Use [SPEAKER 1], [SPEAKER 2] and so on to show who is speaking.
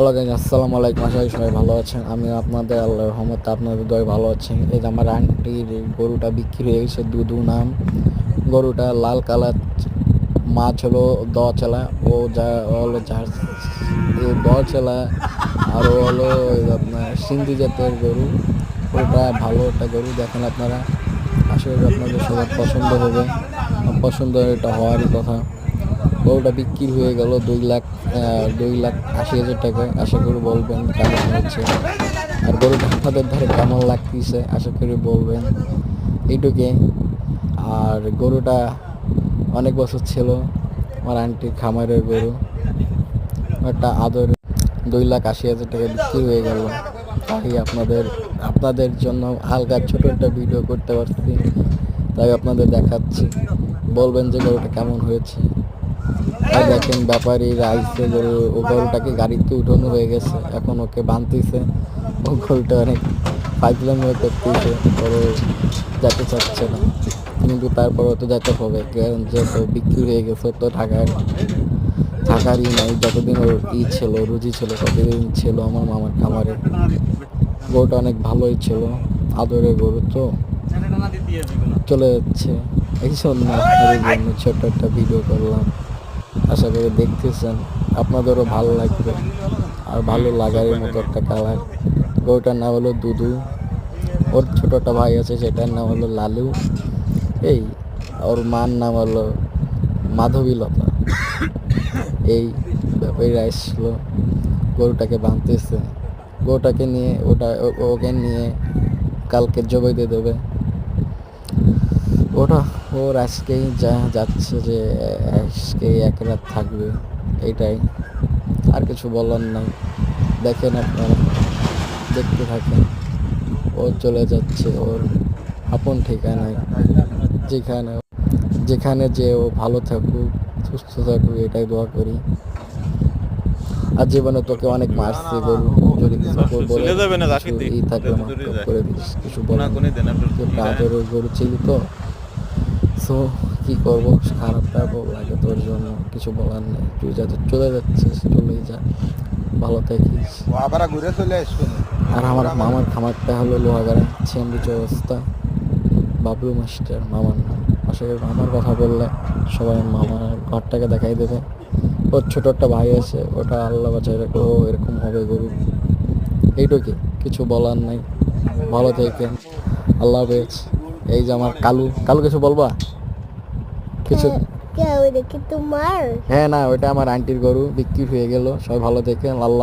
[SPEAKER 1] Hello guys, আসসালামু আলাইকুম। আশা করি সবাই ভালো আছেন। আমি আপনাদের আল্লাহর রহমতে আপনাদের দয় ভালো আছেন। এই যে আমার আন্টির গরুটা বিক্রি হয়ে গেছে, দুদু নাম গরুটা, লাল কালার। মাছ হলো দচেলা, ও যা হলো দচেলা, আর ও হলো আপনার সিন্ধি জাতের গরু। ওটা ভালো একটা গরু, দেখেন আপনারা। আশা করি আপনাদের সবার পছন্দ হবে, পছন্দ এটা হওয়ারই কথা। গরুটা বিক্রি হয়ে গেল 2,80,000 টাকা। আশা করি বলবেন কেমন হয়েছে, আর গরুটা আপনাদের ধারে কেমন লাগতেছে আশা করি বলবেন। এইটুকুই। আর গরুটা অনেক বছর ছিল, আমার আন্টির খামারের গরু। একটা আদর 2,80,000 টাকা বিক্রি হয়ে গেল। তাই আপনাদের জন্য হালকা ছোট একটা ভিডিও করতে পারছি, তাই আপনাদের দেখাচ্ছি। বলবেন যে গরুটা কেমন হয়েছে। আর দেখেন ব্যাপারীরা আইসে, গরুটাকে গাড়িতে উঠানো হয়ে গেছে, এখন ওকে বাঁধতেছে। ও গরুটা অনেক ফাইজলামি করতেছে, ওর যেতে চাচ্ছে না, কিন্তু তারপরও তো যেতে হবে, কারণ যেহেতু বিক্রি হয়ে গেছে তো থাকারই নাই। যতদিন ওর ছিল, রুজি ছিল, ততদিন ছিল আমার মামার খামারে। গরুটা অনেক ভালোই ছিল, আদরের গরু তো চলে যাচ্ছে। এই জন্য আপনাদের জন্য ছোট্ট একটা ভিডিও করলাম। আশা করি দেখতেছেন, আপনাদেরও ভালো লাগবে, আর ভালো লাগার মতো একটা কালার। গরুটার নাম হলো দুদু। ওর ছোট একটা ভাই আছে, সেটার নাম হলো লালু। এই ওর মার নাম হলো মাধবীলতা। এই ব্যাপারীরা এসছিল, গরুটাকে বাঁধতেছে। গরুটাকে নিয়ে ওকে নিয়ে কালকে জবাই দিয়ে দেবে। ওর আজকেই যাচ্ছে, যে আজকেই এক রাত থাকবে, এইটাই। আর কিছু বলার নাই। দেখেন আপনারা, দেখতে থাকেন। ও চলে যাচ্ছে ওর আপন ঠিকানায়, যেখানে যেখানে যে ও ভালো থাকুক, সুস্থ থাকুক, এটাই দোয়া করি। আর জীবনে তোকে অনেক মারছি গরু, যদি কিছু বলে কিছু থাকলে মাফ করে দিস, কিছু বলার আদরের গরু ছিলি তো। সো কি করবো, খারাপটা লাগে তোর জন্য, কিছু বলার নেই। তুই যাতে চলে যাচ্ছিস, চলেই যা, ভালো থাকিস। আর আমার মামার খামারটা হলো লোহাগাড়া ছেন্ডি চৌরাস্তা, বাবলু মাস্টার মামার নাম। আসলে মামার কথা বললে সবাই মামার ঘরটাকে দেখাই দেবে। ওর ছোট একটা ভাই আছে, ওটা আল্লাহ বাঁচায় রাখলো, এরকম হবে গরু। এইটুকুই, কিছু বলার নাই। ভালো থাকেন, আল্লাহ হাফেজ। এই যে আমার কালু কালু, কিছু বলবা? কিছু?
[SPEAKER 2] তোমার?
[SPEAKER 1] হ্যাঁ, না, ওইটা আমার আন্টির গরু, বিক্রি হয়ে গেল। সবাই ভালো থাকেন, আল্লাহ।